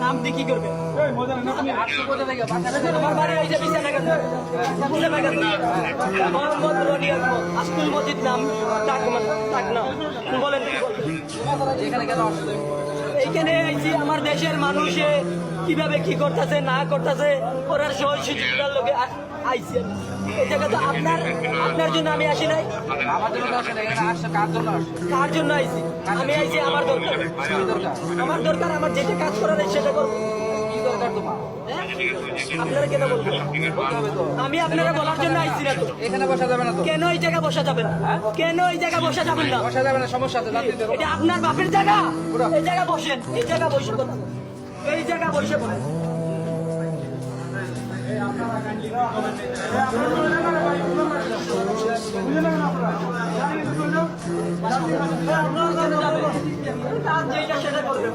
নাম দিয়ে কি করবে? আমার বাড়ি হয়েছে বিছানাঘাটে। মোহাম্মদ রনি আহমদ, আব্দুল মজিদ নাম, ডাক নাম। বলেন এইখানে আইছি আমার দেশের মানুষে কিভাবে কি করতেছে না করতেছে ওরার সহ সুযোগটার লোকে আইছি। এই জায়গা তো আপনার জন্য আমি আসি নাই। কার জন্য আইছি? আমি আইছি আমার দরকার। আমার যেটা কাজ করার সেটা করবো। আপনারা কেন বলবেন? আমি আপনারা বলার জন্য আইছি না তো। এখানে বসা যাবে না তো। কেন এই জায়গায় বসা যাবে না? কেন এই জায়গায় বসা যাবেন না? বসা যাবে না, সমস্যা আছে। এটা আপনার বাপের জায়গা। এই জায়গা বসেন, এই জায়গা বসে কথা, এই জায়গা বসে বলেন। যেটা সেটা করবেন।